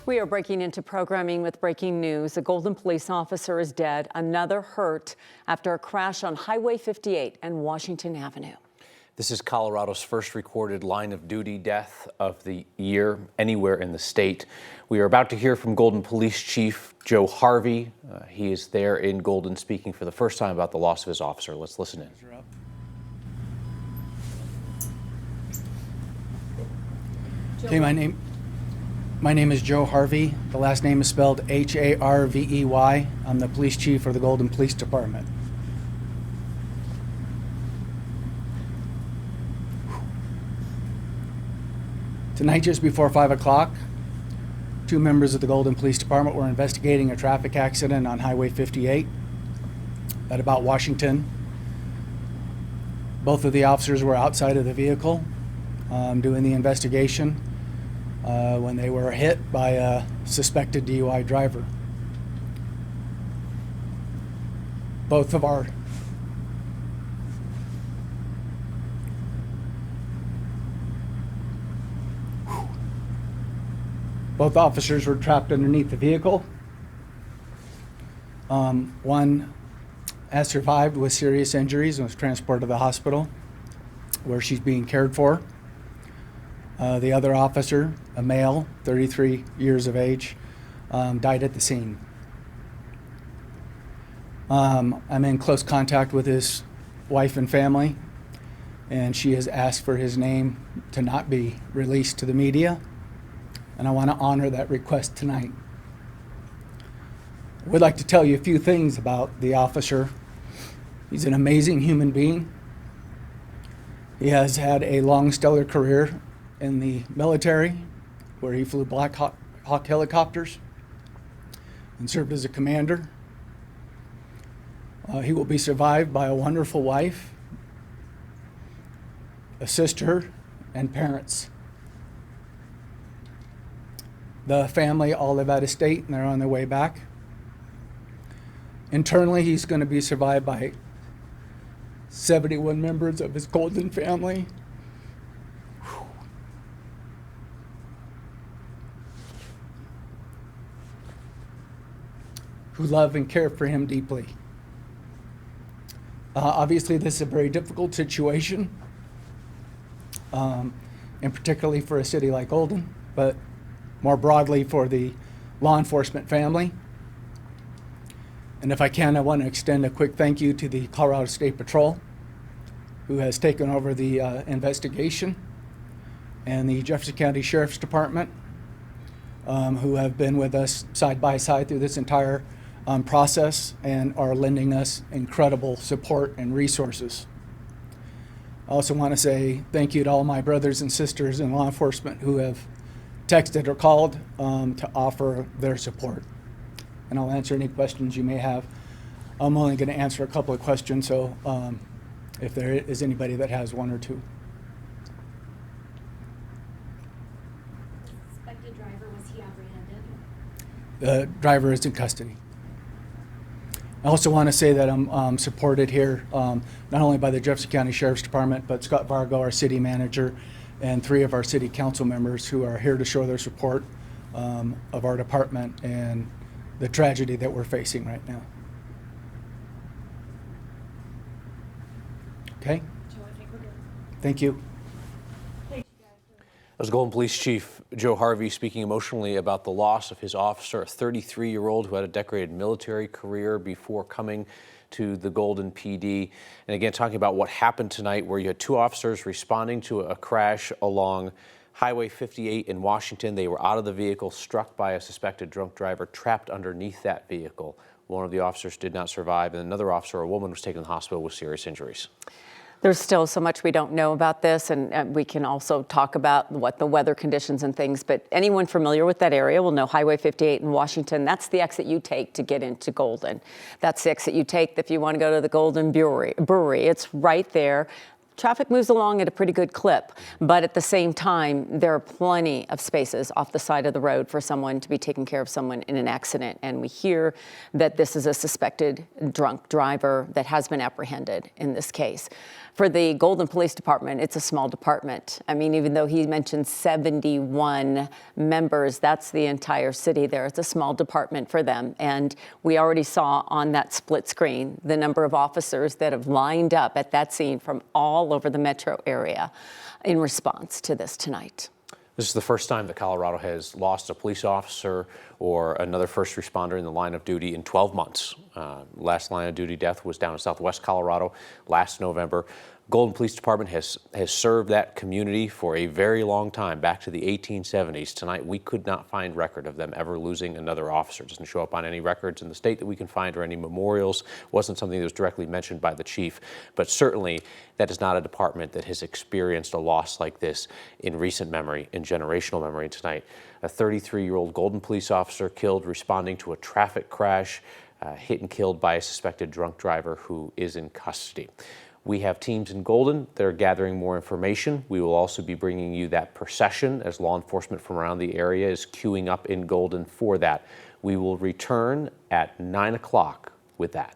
We are breaking into programming with breaking news. A Golden police officer is dead, another hurt after a crash on Highway 58 and Washington Avenue. This is Colorado's first recorded line of duty death of the year anywhere in the state. We are about to hear from Golden Police Chief Joe Harvey. He is there in Golden speaking for the first time about the loss of his officer. Let's listen in. Okay, my name is Joe Harvey. The last name is spelled Harvey. I'm the police chief for the Golden Police Department. Tonight, just before 5 o'clock, two members of the Golden Police Department were investigating a traffic accident on Highway 58 at about Washington. Both of the officers were outside of the vehicle doing the investigation when they were hit by a suspected DUI driver. Both officers were trapped underneath the vehicle. One has survived with serious injuries and was transported to the hospital where she's being cared for. The other officer, a male, 33 years of age, died at the scene. I'm in close contact with his wife and family, and she has asked for his name to not be released to the media, and I want to honor that request tonight. I would like to tell you a few things about the officer. He's an amazing human being. He has had a long, stellar career in the military, where he flew Black Hawk helicopters and served as a commander. He will be survived by a wonderful wife, a sister, and parents. The family all live out of state and they're on their way back. Internally, he's going to be survived by 71 members of his Golden family. Who love and care for him deeply. Obviously, this is a very difficult situation, and particularly for a city like Golden, but more broadly for the law enforcement family. And if I can, I want to extend a quick thank you to the Colorado State Patrol, who has taken over the investigation, and the Jefferson County Sheriff's Department, who have been with us side by side through this entire process and are lending us incredible support and resources. I also want to say thank you to all my brothers and sisters in law enforcement who have texted or called to offer their support. And I'll answer any questions you may have. I'm only going to answer a couple of questions, so if there is anybody that has one or two. The suspected driver, was he apprehended? The driver is in custody. I also want to say that I'm supported here not only by the Jefferson County Sheriff's Department, but Scott Vargo, our city manager, and 3 of our city council members who are here to show their support of our department and the tragedy that we're facing right now. Okay? Joe, I think we're good. Thank you. That was Golden Police Chief Joe Harvey speaking emotionally about the loss of his officer, a 33-year-old who had a decorated military career before coming to the Golden PD. And again, talking about what happened tonight, where you had 2 officers responding to a crash along Highway 58 in Washington. They were out of the vehicle, struck by a suspected drunk driver, trapped underneath that vehicle. One of the officers did not survive, and another officer, a woman, was taken to the hospital with serious injuries. There's still so much we don't know about this, and we can also talk about what the weather conditions and things, but anyone familiar with that area will know Highway 58 in Washington, that's the exit you take to get into Golden. That's the exit you take if you want to go to the Golden Brewery. It's right there. traffic moves along at a pretty good clip, but at the same time, there are plenty of spaces off the side of the road for someone to be taking care of someone in an accident. And we hear that this is a suspected drunk driver that has been apprehended in this case. For the Golden Police Department, it's a small department. I mean, even though he mentioned 71 members, that's the entire city there. It's a small department for them. And we already saw on that split screen the number of officers that have lined up at that scene from all over the metro area in response to this tonight. This is the first time that Colorado has lost a police officer or another first responder in the line of duty in 12 months. Last line of duty death was down in southwest Colorado last November. Golden Police Department has served that community for a very long time, back to the 1870s. Tonight, we could not find record of them ever losing another officer. It doesn't show up on any records in the state that we can find or any memorials. Wasn't something that was directly mentioned by the chief. But certainly, that is not a department that has experienced a loss like this in recent memory, in generational memory. Tonight, a 33-year-old Golden police officer killed responding to a traffic crash, hit and killed by a suspected drunk driver who is in custody. We have teams in Golden that are gathering more information. We will also be bringing you that procession as law enforcement from around the area is queuing up in Golden for that. We will return at 9 o'clock with that.